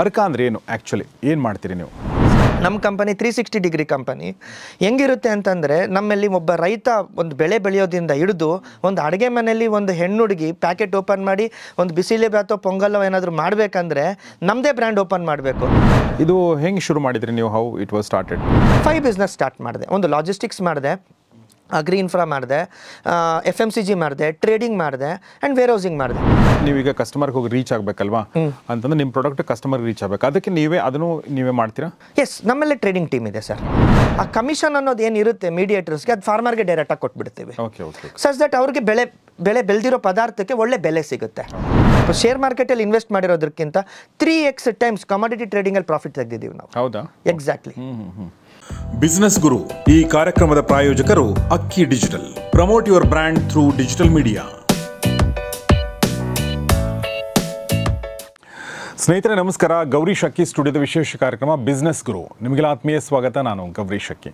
ಅರ್ಕ ಅಂದರೆ ಏನು ಆ್ಯಕ್ಚುಲಿ ಏನು ಮಾಡ್ತೀರಿ ನೀವು? ನಮ್ಮ ಕಂಪನಿ 360 ಡಿಗ್ರಿ ಕಂಪನಿ. ಹೆಂಗಿರುತ್ತೆ ಅಂತಂದರೆ, ನಮ್ಮಲ್ಲಿ ಒಬ್ಬ ರೈತ ಒಂದು ಬೆಳೆ ಬೆಳೆಯೋದ್ರಿಂದ ಹಿಡಿದು ಒಂದು ಅಡುಗೆ ಮನೆಯಲ್ಲಿ ಒಂದು ಹೆಣ್ಣುಡುಗಿ ಪ್ಯಾಕೆಟ್ ಓಪನ್ ಮಾಡಿ ಒಂದು ಬಿಸಿಲೇ ಬಾತೋ ಪೊಂಗಲ್ಲೋ ಏನಾದರೂ ಮಾಡಬೇಕಂದ್ರೆ ನಮ್ಮದೇ ಬ್ರ್ಯಾಂಡ್ ಓಪನ್ ಮಾಡಬೇಕು. ಇದು ಹೆಂಗೆ ಶುರು ಮಾಡಿದ್ರಿ ನೀವು? How it was started? 5 business start ಮಾಡಿದೆ. ಒಂದು ಲಾಜಿಸ್ಟಿಕ್ಸ್ ಮಾಡಿದೆ, ಅಗ್ರಿ ಇನ್ಫ್ರಾ ಮಾಡಿದೆ, FMCG ಮಾಡಿದೆ, ಟ್ರೇಡಿಂಗ್ ಮಾಡಿದೆ ಆ್ಯಂಡ್ ವೇರ್ ಹೌಸಿಂಗ್ ಮಾಡಿದೆ. ನೀವೀಗ ಕಸ್ಟಮರ್ಗೆ ಹೋಗಿ ರೀಚ್ ಆಗಬೇಕಲ್ವಾ ಅಂತಂದ್ರೆ ನಿಮ್ಮ ಪ್ರಾಡಕ್ಟ್ ಕಸ್ಟಮರ್ಗೆ ರೀಚ್ ಆಗಬೇಕು, ಅದಕ್ಕೆ ನೀವೇ ಮಾಡ್ತೀರಾ? ಎಸ್, ನಮ್ಮಲ್ಲೇ ಟ್ರೇಡಿಂಗ್ ಟೀಮ್ ಇದೆ ಸರ್. ಆ ಕಮಿಷನ್ ಅನ್ನೋದು ಏನಿರುತ್ತೆ ಮೀಡಿಯೇಟರ್ಸ್ಗೆ, ಅದು ಫಾರ್ಮರ್ಗೆ ಡೈರೆಕ್ಟಾಗಿ ಕೊಟ್ಬಿಡ್ತೀವಿ. ಸಚ್ ದಟ್ ಅವ್ರಿಗೆ ಬೆಳೆ ಬೆಳೆದಿರೋ ಪದಾರ್ಥಕ್ಕೆ ಒಳ್ಳೆ ಬೆಲೆ ಸಿಗುತ್ತೆ. ಶೇರ್ ಮಾರ್ಕೆಟಲ್ಲಿ ಇನ್ವೆಸ್ಟ್ ಮಾಡಿರೋದಕ್ಕಿಂತ 3x ಟೈಮ್ಸ್ ಕಮಾಡಿಟಿ ಟ್ರೇಡಿಂಗಲ್ಲಿ ಪ್ರಾಫಿಟ್ ತೆಗೆದಿದ್ದೀವಿ ನಾವು. ಹೌದಾ? ಎಕ್ಸಾಕ್ಟ್ಲಿ. ಬಿಸ್ನೆಸ್ ಗುರು ಈ ಕಾರ್ಯಕ್ರಮದ ಪ್ರಾಯೋಜಕರು Akki digital. Promote your brand through digital media. ಸ್ನೇಹಿತರೆ ನಮಸ್ಕಾರ. ಗೌರೀಶ್ ಅಕ್ಕಿ ಸ್ಟುಡಿಯೋದ ವಿಶೇಷ ಕಾರ್ಯಕ್ರಮ ಬಿಸ್ನೆಸ್ ಗುರು. ನಿಮಗೆಲ್ಲ ಆತ್ಮೀಯ ಸ್ವಾಗತ. ನಾನು ಗೌರೀಶ್ ಅಕ್ಕಿ.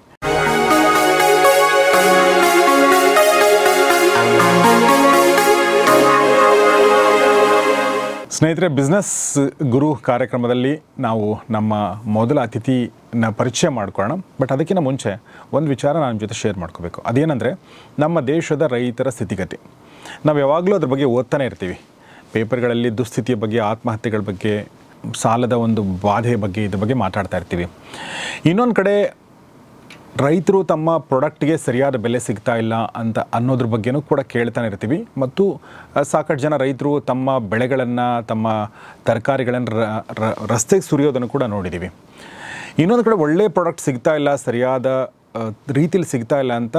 ಸ್ನೇಹಿತರೆ, ಬಿಸ್ನೆಸ್ ಗುರು ಕಾರ್ಯಕ್ರಮದಲ್ಲಿ ನಾವು ನಮ್ಮ ಮೊದಲ ಅತಿಥಿನ ಪರಿಚಯ ಮಾಡ್ಕೊಳ್ಳೋಣ. ಬಟ್ ಅದಕ್ಕಿಂತ ಮುಂಚೆ ಒಂದು ವಿಚಾರ ನಾನು ಜೊತೆ ಶೇರ್ ಮಾಡ್ಕೋಬೇಕು. ಅದೇನೆಂದರೆ, ನಮ್ಮ ದೇಶದ ರೈತರ ಸ್ಥಿತಿಗತಿ ನಾವು ಯಾವಾಗಲೂ ಅದ್ರ ಬಗ್ಗೆ ಓದ್ತಾನೆ ಇರ್ತೀವಿ. ಪೇಪರ್ಗಳಲ್ಲಿ ದುಸ್ಥಿತಿಯ ಬಗ್ಗೆ, ಆತ್ಮಹತ್ಯೆಗಳ ಬಗ್ಗೆ, ಸಾಲದ ಒಂದು ಬಾಧೆ ಬಗ್ಗೆ, ಇದ್ರ ಬಗ್ಗೆ ಮಾತಾಡ್ತಾ ಇರ್ತೀವಿ. ಇನ್ನೊಂದು ಕಡೆ ರೈತರು ತಮ್ಮ ಪ್ರಾಡಕ್ಟ್ಗೆ ಸರಿಯಾದ ಬೆಲೆ ಸಿಗ್ತಾ ಇಲ್ಲ ಅಂತ ಅನ್ನೋದ್ರ ಬಗ್ಗೆನೂ ಕೂಡ ಕೇಳ್ತಾನೆ ಇರ್ತೀವಿ. ಮತ್ತು ಸಾಕಷ್ಟು ಜನ ರೈತರು ತಮ್ಮ ಬೆಳೆಗಳನ್ನು, ತಮ್ಮ ತರಕಾರಿಗಳನ್ನು ರಸ್ತೆಗೆ ಸುರಿಯೋದನ್ನು ಕೂಡ ನೋಡಿದ್ದೀವಿ. ಇನ್ನೊಂದು ಕಡೆ ಒಳ್ಳೆಯ ಪ್ರಾಡಕ್ಟ್ ಸಿಗ್ತಾ ಇಲ್ಲ, ಸರಿಯಾದ ರೀತಿಯಲ್ಲಿ ಸಿಗ್ತಾ ಇಲ್ಲ ಅಂತ,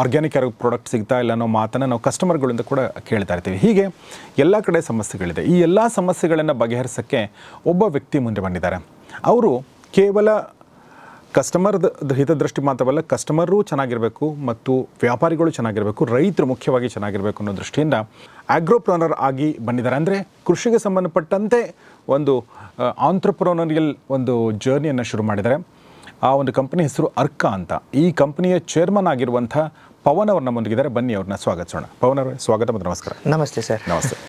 ಆರ್ಗ್ಯಾನಿಕ್ ಪ್ರಾಡಕ್ಟ್ ಸಿಗ್ತಾ ಇಲ್ಲ ಅನ್ನೋ ಮಾತನ್ನು ನಾವು ಕಸ್ಟಮರ್ಗಳಿಂದ ಕೂಡ ಕೇಳ್ತಾ ಇರ್ತೀವಿ. ಹೀಗೆ ಎಲ್ಲ ಕಡೆ ಸಮಸ್ಯೆಗಳಿದೆ. ಈ ಎಲ್ಲ ಸಮಸ್ಯೆಗಳನ್ನು ಬಗೆಹರಿಸೋಕ್ಕೆ ಒಬ್ಬ ವ್ಯಕ್ತಿ ಮುಂದೆ ಬಂದಿದ್ದಾರೆ. ಅವರು ಕೇವಲ ಕಸ್ಟಮರ್ ಹಿತದೃಷ್ಟಿ ಮಾತ್ರವಲ್ಲ, ಕಸ್ಟಮರು ಚೆನ್ನಾಗಿರಬೇಕು ಮತ್ತು ವ್ಯಾಪಾರಿಗಳು ಚೆನ್ನಾಗಿರಬೇಕು, ರೈತರು ಮುಖ್ಯವಾಗಿ ಚೆನ್ನಾಗಿರಬೇಕು ಅನ್ನೋ ದೃಷ್ಟಿಯಿಂದ ಆಗ್ರೋಪ್ರನರ್ ಆಗಿ ಬಂದಿದ್ದಾರೆ. ಅಂದರೆ ಕೃಷಿಗೆ ಸಂಬಂಧಪಟ್ಟಂತೆ ಒಂದು ಆಂಟ್ರಪ್ರನರಿಯಲ್ ಒಂದು ಜರ್ನಿಯನ್ನು ಶುರು ಮಾಡಿದ್ದಾರೆ. ಆ ಒಂದು ಕಂಪನಿ ಹೆಸರು ಅರ್ಕ ಅಂತ. ಈ ಕಂಪನಿಯ ಚೇರ್ಮನ್ ಆಗಿರುವಂಥ ಪವನ್ ಅವರು ನಮ್ಮೊಂದಿಗಿದ್ದಾರೆ. ಬನ್ನಿ ಅವ್ರನ್ನ ಸ್ವಾಗತಿಸೋಣ. ಪವನ್ ಅವರೇ, ಸ್ವಾಗತ ಮತ್ತು ನಮಸ್ಕಾರ. ನಮಸ್ತೆ ಸರ್. ನಮಸ್ತೆ.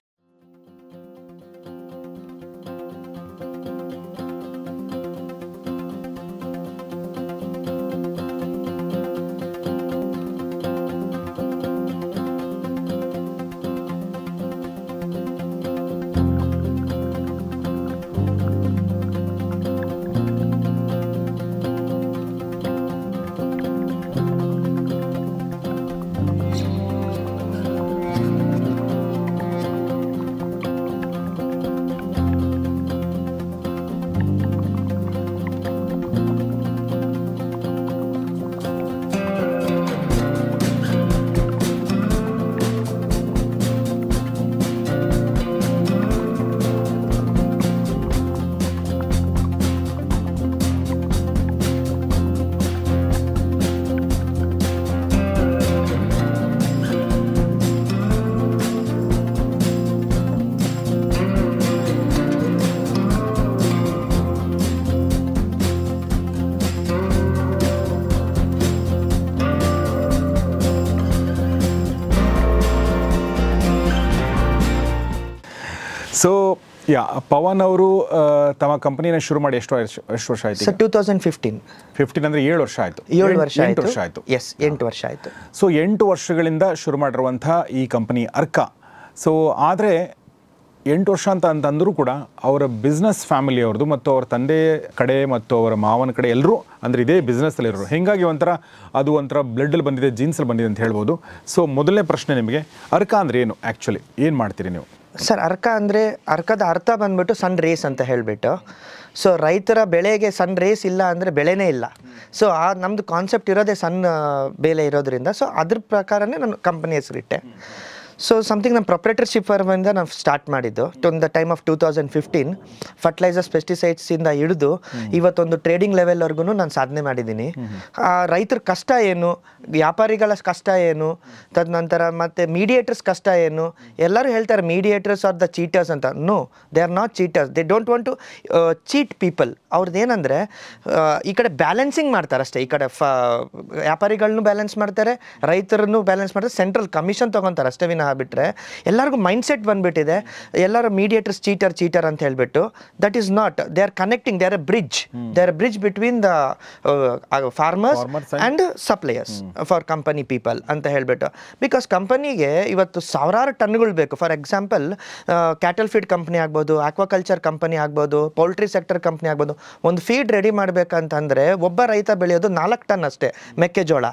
ಸೊ ಪವನ್ ಅವರು ತಮ್ಮ ಕಂಪನಿನ ಶುರು ಮಾಡಿ ಎಷ್ಟು ವರ್ಷ ಆಯಿತು? ಸರ್ 2015 ಅಂದರೆ 7 ವರ್ಷ ಆಯಿತು. 7 ವರ್ಷ ಆಯಿತು. ಎಸ್, 8 ವರ್ಷ ಆಯಿತು. ಸೊ 8 ವರ್ಷಗಳಿಂದ ಶುರು ಮಾಡಿರುವಂಥ ಈ ಕಂಪನಿ ಅರ್ಕ. ಸೊ ಆದರೆ 8 ವರ್ಷ ಅಂತಂದರೂ ಕೂಡ ಅವರ ಬಿಸ್ನೆಸ್ ಫ್ಯಾಮಿಲಿ ಅವ್ರದ್ದು ಮತ್ತು ಅವರ ತಂದೆ ಕಡೆ ಮತ್ತು ಅವರ ಮಾವನ ಕಡೆ ಎಲ್ಲರೂ ಅಂದರೆ ಇದೇ ಬಿಸ್ನೆಸ್ಸಲ್ಲಿ ಇರೋರು. ಹೀಗಾಗಿ ಅದು ಒಂಥರ ಬ್ಲಡ್ಡಲ್ಲಿ ಬಂದಿದೆ, ಜೀನ್ಸಲ್ಲಿ ಬಂದಿದೆ ಅಂತ ಹೇಳ್ಬೋದು. ಸೊ ಮೊದಲನೇ ಪ್ರಶ್ನೆ ನಿಮಗೆ, ಅರ್ಕ ಅಂದರೆ ಏನು ಆ್ಯಕ್ಚುಲಿ? ಏನು ಮಾಡ್ತೀರಿ ನೀವು? ಸರ್, ಅರ್ಕ ಅಂದರೆ, ಅರ್ಕದ ಅರ್ಥ ಬಂದ್ಬಿಟ್ಟು ಸನ್ ರೇಸ್ ಅಂತ ಹೇಳಿಬಿಟ್ಟು. ಸೊ ರೈತರ ಬೆಳೆಗೆ ಸನ್ ರೇಸ್ ಇಲ್ಲ ಅಂದರೆ ಬೆಳೆನೇ ಇಲ್ಲ. ಸೊ ನಮ್ಮದು ಕಾನ್ಸೆಪ್ಟ್ ಇರೋದೇ ಸನ್ ಬೆಲೆ ಇರೋದ್ರಿಂದ, ಸೊ ಅದ್ರ ಪ್ರಕಾರನೇ ನಾನು ಕಂಪನಿ ಹೆಸರಿಟ್ಟೆ. ಸೊ ಸಮಥಿಂಗ್ ನಮ್ಮ ಪ್ರೊಪ್ರೇಟರ್ಶಿಪ್ ಫರ್ಮಿಂದ ನಾವು ಸ್ಟಾರ್ಟ್ ಮಾಡಿದ್ದು to the time of 2015. Fertilisers, ಪೆಸ್ಟಿಸೈಡ್ಸಿಂದ ಹಿಡಿದು ಇವತ್ತೊಂದು ಟ್ರೇಡಿಂಗ್ ಲೆವೆಲ್ವರೆಗೂ ನಾನು ಸಾಧನೆ ಮಾಡಿದ್ದೀನಿ. ರೈತರ ಕಷ್ಟ ಏನು, ವ್ಯಾಪಾರಿಗಳ ಕಷ್ಟ ಏನು, ತದನಂತರ ಮತ್ತು ಮೀಡಿಯೇಟರ್ಸ್ ಕಷ್ಟ ಏನು. ಎಲ್ಲರೂ ಹೇಳ್ತಾರೆ ಮೀಡಿಯೇಟರ್ಸ್ ಆರ್ ದ ಚೀಟರ್ಸ್ ಅಂತ. No, they are not cheaters. They don't want to cheat people. ಅವ್ರದ್ದು ಏನಂದರೆ ಈ ಕಡೆ ಬ್ಯಾಲೆನ್ಸಿಂಗ್ ಮಾಡ್ತಾರೆ ಅಷ್ಟೇ. ಈ ಕಡೆ ವ್ಯಾಪಾರಿಗಳನ್ನೂ ಬ್ಯಾಲೆನ್ಸ್ ಮಾಡ್ತಾರೆ, ರೈತರನ್ನು ಬ್ಯಾಲೆನ್ಸ್ ಮಾಡ್ತಾರೆ, ಸೆಂಟ್ರಲ್ ಕಮಿಷನ್ ತೊಗೊತಾರೆ ಅಷ್ಟೇ ವಿನ ಆಗ್ಬಿಟ್ರೆ ಎಲ್ಲರಿಗೂ ಮೈಂಡ್ಸೆಟ್ ಬಂದ್ಬಿಟ್ಟಿದೆ, ಎಲ್ಲರೂ ಮೀಡಿಯೇಟರ್ಸ್ ಚೀಟರ್ ಅಂತ ಹೇಳ್ಬಿಟ್ಟು. That is not, they are connecting, they are A bridge between the farmers and suppliers for company people ಅಂತ ಹೇಳ್ಬಿಟ್ಟು. ಬಿಕಾಸ್ ಕಂಪನಿಗೆ ಇವತ್ತು ಸಾವಿರಾರು ಟನ್ಗಳು ಬೇಕು. For example cattle feed company ಆಗ್ಬೋದು, ಆಕ್ವಾಕಲ್ಚರ್ ಕಂಪನಿ ಆಗ್ಬೋದು, ಪೌಲ್ಟ್ರಿ ಸೆಕ್ಟರ್ ಕಂಪ್ನಿ ಆಗ್ಬೋದು. ಒಂದು ಫೀಡ್ ರೆಡಿ ಮಾಡಬೇಕಂತಂದರೆ ಒಬ್ಬ ರೈತ ಬೆಳೆಯೋದು 4 ಟನ್ ಅಷ್ಟೇ ಮೆಕ್ಕೆಜೋಳ.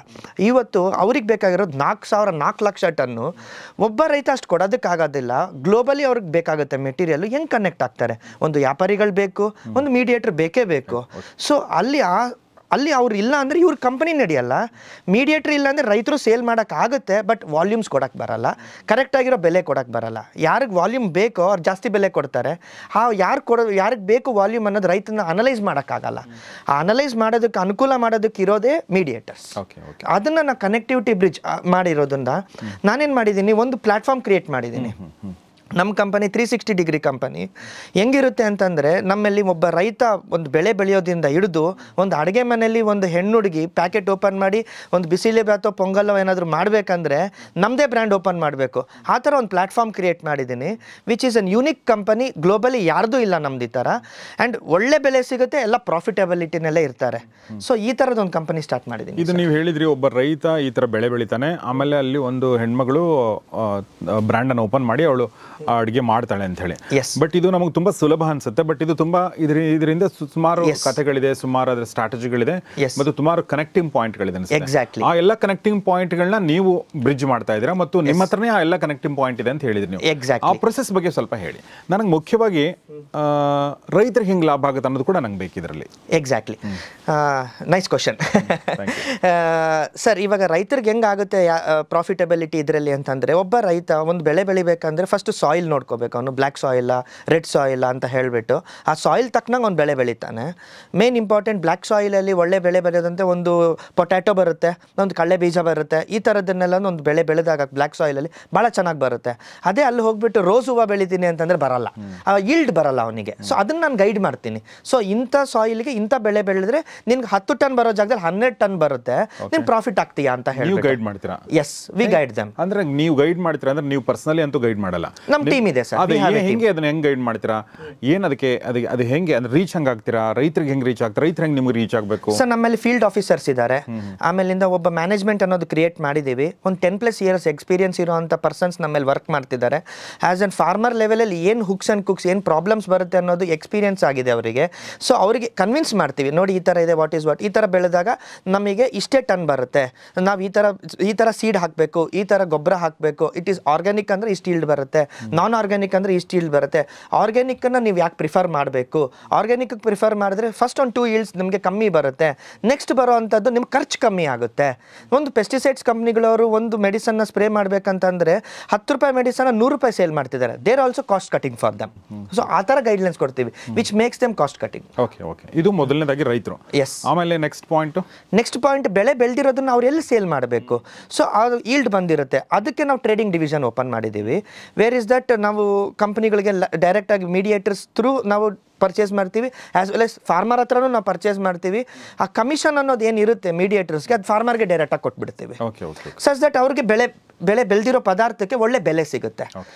ಇವತ್ತು ಅವ್ರಿಗೆ ಬೇಕಾಗಿರೋದು 4 ಲಕ್ಷ ಟನ್ನು. ಒಬ್ಬ ರೈತ ಅಷ್ಟು ಕೊಡೋದಕ್ಕಾಗೋದಿಲ್ಲ. ಗ್ಲೋಬಲಿ ಅವ್ರಿಗೆ ಬೇಕಾಗುತ್ತೆ ಮೆಟೀರಿಯಲ್. ಹೆಂಗೆ ಕನೆಕ್ಟ್ ಆಗ್ತಾರೆ? ಒಂದು ವ್ಯಾಪಾರಿಗಳು ಬೇಕು, ಒಂದು ಮೀಡಿಯೇಟರ್ ಬೇಕೇ ಬೇಕು. ಸೊ ಅಲ್ಲಿ ಅವ್ರು ಇಲ್ಲ ಅಂದರೆ ಇವ್ರ ಕಂಪನಿ ನಡೆಯಲ್ಲ. ಮೀಡಿಯೇಟ್ರ್ ಇಲ್ಲ ಅಂದರೆ ರೈತರು ಸೇಲ್ ಮಾಡೋಕ್ಕಾಗುತ್ತೆ, ಬಟ್ ವಾಲ್ಯೂಮ್ಸ್ ಕೊಡೋಕ್ಕೆ ಬರಲ್ಲ, ಕರೆಕ್ಟಾಗಿರೋ ಬೆಲೆ ಕೊಡೋಕ್ಕೆ ಬರಲ್ಲ. ಯಾರಿಗೆ ವಾಲ್ಯೂಮ್ ಬೇಕೋ ಅವ್ರು ಜಾಸ್ತಿ ಬೆಲೆ ಕೊಡ್ತಾರೆ. ಯಾರಿಗೆ ಬೇಕು ವಾಲ್ಯೂಮ್ ಅನ್ನೋದು ರೈತನ ಅನಲೈಸ್ ಮಾಡೋಕ್ಕಾಗಲ್ಲ. ಆ ಅನಲೈಸ್ ಮಾಡೋದಕ್ಕೆ ಅನುಕೂಲ ಮಾಡೋದಕ್ಕೆ ಇರೋದೇ ಮೀಡಿಯೇಟರ್ಸ್. ಅದನ್ನು ನಾನು ಕನೆಕ್ಟಿವಿಟಿ ಬ್ರಿಡ್ಜ್ ಮಾಡಿರೋದ್ರಿಂದ ನಾನೇನು ಮಾಡಿದ್ದೀನಿ, ಒಂದು ಪ್ಲ್ಯಾಟ್ಫಾರ್ಮ್ ಕ್ರಿಯೇಟ್ ಮಾಡಿದ್ದೀನಿ. ನಮ್ಮ ಕಂಪನಿ 360 ಡಿಗ್ರಿ ಕಂಪನಿ. ಹೆಂಗಿರುತ್ತೆ ಅಂತಂದರೆ, ನಮ್ಮಲ್ಲಿ ಒಬ್ಬ ರೈತ ಒಂದು ಬೆಳೆ ಬೆಳೆಯೋದ್ರಿಂದ ಹಿಡಿದು ಒಂದು ಅಡುಗೆ ಮನೆಯಲ್ಲಿ ಒಂದು ಹೆಣ್ಣು ಹುಡುಗಿ ಪ್ಯಾಕೆಟ್ ಓಪನ್ ಮಾಡಿ ಒಂದು ಬಿಸಿಲೇಬಾತೋ ಪೊಂಗಲ್ಲೋ ಏನಾದರೂ ಮಾಡಬೇಕಂದ್ರೆ ನಮ್ಮದೇ ಬ್ರ್ಯಾಂಡ್ ಓಪನ್ ಮಾಡಬೇಕು. ಆ ಥರ ಒಂದು ಪ್ಲ್ಯಾಟ್ಫಾರ್ಮ್ ಕ್ರಿಯೇಟ್ ಮಾಡಿದ್ದೀನಿ, which is an unique company. Globally ಯಾರ್ದೂ ಇಲ್ಲ ನಮ್ದು ಈ ಥರ. ಆ್ಯಂಡ್ ಒಳ್ಳೆ ಬೆಲೆ ಸಿಗುತ್ತೆ, ಎಲ್ಲ ಪ್ರಾಫಿಟಬಿಲಿಟಿನಲ್ಲೇ ಇರ್ತಾರೆ. ಸೊ ಈ ಥರದ ಒಂದು ಕಂಪನಿ ಸ್ಟಾರ್ಟ್ ಮಾಡಿದ್ದೀನಿ. ಇದು ನೀವು ಹೇಳಿದ್ರಿ, ಒಬ್ಬ ರೈತ ಈ ಥರ ಬೆಳೆ ಬೆಳಿತಾನೆ, ಆಮೇಲೆ ಅಲ್ಲಿ ಒಂದು ಹೆಣ್ಮಗಳು ಬ್ರ್ಯಾಂಡನ್ನು ಓಪನ್ ಮಾಡಿ ಅವಳು ಅಡುಗೆ ಮಾಡ್ತಾಳೆ ಅಂತ ಹೇಳಿ. ಬಟ್ ಇದು ನಮಗೆ ತುಂಬಾ ಸುಲಭ ಅನ್ಸುತ್ತೆ. ಬಟ್ ಇದು ತುಂಬಾ ಇದರಿಂದ ಸುಮಾರು ಕಥೆಗಳಿದೆ, ಸುಮಾರು ಅದರ ಸ್ಟ್ರಾಟಜಿಗಳಿದೆ ಮತ್ತು ಸುಮಾರು ಕನೆಕ್ಟಿಂಗ್ ಪಾಯಿಂಟ್ಗಳಿದೆ ಅನ್ಸುತ್ತೆ. ಆ ಎಲ್ಲ ಕನೆಕ್ಟಿಂಗ್ ಪಾಯಿಂಟ್ಗಳನ್ನ ನೀವು ಬ್ರಿಡ್ಜ್ ಮಾಡ್ತಾ ಇದ್ದೀರಾ ಮತ್ತು ನಿಮ್ಮ ಹತ್ರನೇ ಆ ಎಲ್ಲ ಕನೆಕ್ಟಿಂಗ್ ಪಾಯಿಂಟ್ ಇದೆ ಅಂತ ಹೇಳಿದ್ರಿ ನೀವು. ಆ ಪ್ರೊಸೆಸ್ ಬಗ್ಗೆ ಸ್ವಲ್ಪ ಹೇಳಿ. ನನಗೆ ಮುಖ್ಯವಾಗಿ ರೈತರಿಗೆ ಹಿಂಗೆ ಲಾಭ ಆಗುತ್ತೆ ಅನ್ನೋದು ಕೂಡ ನಂಗೆ ಬೇಕು ಇದರಲ್ಲಿ. Exactly, nice question sir. ಇವಾಗ ರೈತರಿಗೆ ಹೆಂಗಾಗುತ್ತೆ ಪ್ರಾಫಿಟಬಿಲಿಟಿ ಇದರಲ್ಲಿ ಅಂತಂದರೆ, ಒಬ್ಬ ರೈತ ಒಂದು ಬೆಳೆ ಬೆಳಿಬೇಕಂದ್ರೆ ಫಸ್ಟ್ ಸಾಯಿಲ್ ನೋಡ್ಕೋಬೇಕು. ಅವನು ಬ್ಲ್ಯಾಕ್ ಸಾಯಿಲ, ರೆಡ್ ಸಾಯಿಲ ಅಂತ ಹೇಳಿಬಿಟ್ಟು ಆ ಸಾಯಿಲ್ ತಕ್ಕನಾಗ ಅವ್ನು ಬೆಳೆ ಬೆಳಿತಾನೆ. ಮೇನ್ ಇಂಪಾರ್ಟೆಂಟ್, ಬ್ಲ್ಯಾಕ್ ಸಾಯಿಲಲ್ಲಿ ಒಳ್ಳೆ ಬೆಳೆ ಬೆಳೆಯೋದಂತೆ ಒಂದು ಪೊಟ್ಯಾಟೊ ಬರುತ್ತೆ, ಒಂದು ಕಡಲೆ ಬೀಜ ಬರುತ್ತೆ. ಈ ಥರದನ್ನೆಲ್ಲ ಒಂದು ಬೆಳೆ ಬೆಳೆದಾಗ ಬ್ಲ್ಯಾಕ್ ಸಾಯಿಲಲ್ಲಿ ಭಾಳ ಚೆನ್ನಾಗಿ ಬರುತ್ತೆ. ಅದೇ ಅಲ್ಲಿ ಹೋಗ್ಬಿಟ್ಟು ರೋಸ್ ಹೂವು ಬೆಳಿತೀನಿ ಅಂತಂದರೆ ಬರಲ್ಲ, ಈಲ್ಡ್ ಬರಲ್ಲ ಅವನಿಗೆ. ಸೊ ಅದನ್ನು ನಾನು ಗೈಡ್ ಮಾಡ್ತೀನಿ. ಸೊ ಇಂಥ ಸಾಯಿಲ್ಗೆ ಇಂಥ ಬೆಳೆ ಬೆಳೆದ್ರೆ ನಿನ್ಗೆ 10 ಟನ್ ಬರೋ ಜಾಗದಲ್ಲಿ 12 ಟನ್ ಬರುತ್ತೆ, ನೀನು ಪ್ರಾಫಿಟ್ ಆಗ್ತೀಯಾ ಅಂತ ಹೇಳಿ ಗೈಡ್ ಮಾಡ್ತೀರಾ? Yes, we guide them. ಅಂದ್ರೆ ನೀವು ಗೈಡ್ ಮಾಡ್ತೀರಾ ಅಂದ್ರೆ ನೀವು ಪರ್ಸನಲಿ ಅಂತೂ ಗೈಡ್ ಮಾಡಲ್ಲ, ನಮ್ಮ ಟೀಮ್ ಇದೆ ಸರ್. ಹೆಂಗೆ ಅದನ್ನ ಹೆಂಗೆ ಗೈಡ್ ಮಾಡ್ತೀರಾ? ಏನು ಅದಕ್ಕೆ ಅದು ಹೆಂಗೆ ಅಂದ್ರೆ ರೀಚ್ ಹಂಗೆ ಆಗ್ತೀರಾ? ರೈತರಿಗೆ ಹೆಂಗೆ ರೀಚ್ ಆಗ್ತಾರೆ? ರೈತರು ಹೆಂಗೆ ನಿಮ್ಗೆ ರೀಚ್ ಆಗಬೇಕು? ಸರ್ ನಮ್ಮಲ್ಲಿ ಫೀಲ್ಡ್ ಆಫೀಸರ್ಸ್ ಇದ್ದಾರೆ, ಆಮೇಲಿಂದ ಒಬ್ಬ ಮ್ಯಾನೇಜ್ಮೆಂಟ್ ಅನ್ನೋದು ಕ್ರಿಯೇಟ್ ಮಾಡಿದ್ದೀವಿ. ಒಂದು 10+ ಇಯರ್ಸ್ ಎಕ್ಸ್ಪೀರಿಯನ್ಸ್ ಇರೋಂಥ ಪರ್ಸನ್ಸ್ ನಮ್ಮಲ್ಲಿ ವರ್ಕ್ ಮಾಡ್ತಿದ್ದಾರೆ. ಆ್ಯಸ್ ಅನ್ ಫಾರ್ಮರ್ ಲೆವೆಲಲ್ಲಿ ಏನು ಹುಕ್ಸ್ ಆ್ಯಂಡ್ ಕುಕ್ಸ್, ಏನು ಪ್ರಾಬ್ಲಮ್ಸ್ ಬರುತ್ತೆ ಅನ್ನೋದು ಎಕ್ಸ್ಪೀರಿಯನ್ಸ್ ಆಗಿದೆ ಅವರಿಗೆ. ಸೊ ಅವರಿಗೆ ಕನ್ವಿನ್ಸ್ ಮಾಡ್ತೀವಿ, ನೋಡಿ ಈ ಥರ ಇದೆ, ವಾಟ್ ಈಸ್ ವಾಟ್, ಈ ಥರ ಬೆಳೆದಾಗ ನಮಗೆ ಇಷ್ಟೇ ಟನ್ ಬರುತ್ತೆ, ನಾವು ಈ ಥರ ಸೀಡ್ ಹಾಕಬೇಕು, ಈ ಥರ ಗೊಬ್ಬರ ಹಾಕಬೇಕು, ಇಟ್ ಈಸ್ ಆರ್ಗ್ಯಾನಿಕ್ ಅಂದರೆ ಇಷ್ಟು ಈಲ್ಡ್ ಬರುತ್ತೆ, ನಾನ್ ಆರ್ಗ್ಯಾನಿಕ್ ಅಂದರೆ ಇಷ್ಟು ಈಲ್ಡ್ ಬರುತ್ತೆ. ಆರ್ಗ್ಯಾನಿಕ್ಕನ್ನು ನೀವು ಯಾಕೆ ಪ್ರಿಫರ್ ಮಾಡಬೇಕು? ಆರ್ಗ್ಯಾನಿಕ್ ಪ್ರಿಫರ್ ಮಾಡಿದ್ರೆ ಫಸ್ಟ್ ಒಂದು 2 ಈಲ್ಡ್ಸ್ ನಿಮಗೆ ಕಮ್ಮಿ ಬರುತ್ತೆ, ನೆಕ್ಸ್ಟ್ ಬರೋ ಅಂಥದ್ದು ನಿಮ್ಗೆ ಖರ್ಚು ಕಮ್ಮಿ ಆಗುತ್ತೆ. ಒಂದು ಪೆಸ್ಟಿಸೈಡ್ಸ್ ಕಂಪ್ನಿಗಳವರು ಒಂದು ಮೆಡಿಸನ್ನ ಸ್ಪ್ರೇ ಮಾಡಬೇಕಂತಂದರೆ 10 ರೂಪಾಯಿ ಮೆಡಿಸನ್ನ 100 ರೂಪಾಯಿ ಸೇಲ್ ಮಾಡ್ತಿದ್ದಾರೆ. There also cost cutting for them. So ಆ ಥರ ಗೈಡ್ಲೈನ್ಸ್ ಕೊಡ್ತೀವಿ, which makes them cost cutting. Okay, ಇದು ಮೊದಲನೇದಾಗಿ ರೈತರು. ಎಸ್. ಆಮೇಲೆ ನೆಕ್ಸ್ಟ್ ಪಾಯಿಂಟ್ ಬೆಳೆ ಬೆಳೆದಿರೋದನ್ನ ಅವ್ರು ಎಲ್ಲಿ ಸೇಲ್ ಮಾಡಬೇಕು? ಸೊ ಆ ಈಲ್ಡ್ ಬಂದಿರುತ್ತೆ, ಅದಕ್ಕೆ ನಾವು ಟ್ರೇಡಿಂಗ್ ಡಿವಿಷನ್ ಓಪನ್ ಮಾಡಿದ್ದೀವಿ. ವೇರ್ ಇಸ್ ದಟ್, ನಾವು ಕಂಪನಿಗಳಿಗೆ ಡೈರೆಕ್ಟಾಗಿ ಮೀಡಿಯೇಟರ್ಸ್ ಥ್ರೂ ನಾವು ಪರ್ಚೇಸ್ ಮಾಡ್ತೀವಿ, ಆ್ಯಸ್ ವೆಲ್ ಎಸ್ ಫಾರ್ಮರ್ ಹತ್ರನೂ ನಾವು ಪರ್ಚೇಸ್ ಮಾಡ್ತೀವಿ. ಆ ಕಮಿಷನ್ ಅನ್ನೋದು ಏನಿರುತ್ತೆ ಮೀಡಿಯೇಟರ್ಸ್ಗೆ, ಅದು ಫಾರ್ಮರ್ಗೆ ಡೈರೆಕ್ಟಾಗಿ ಕೊಟ್ಬಿಡ್ತೀವಿ. ಸಚ್ ದಟ್ ಅವ್ರಿಗೆ ಬೆಳೆ ಬೆಳೆದಿರೋ ಪದಾರ್ಥಕ್ಕೆ ಒಳ್ಳೆ ಬೆಲೆ ಸಿಗುತ್ತೆ.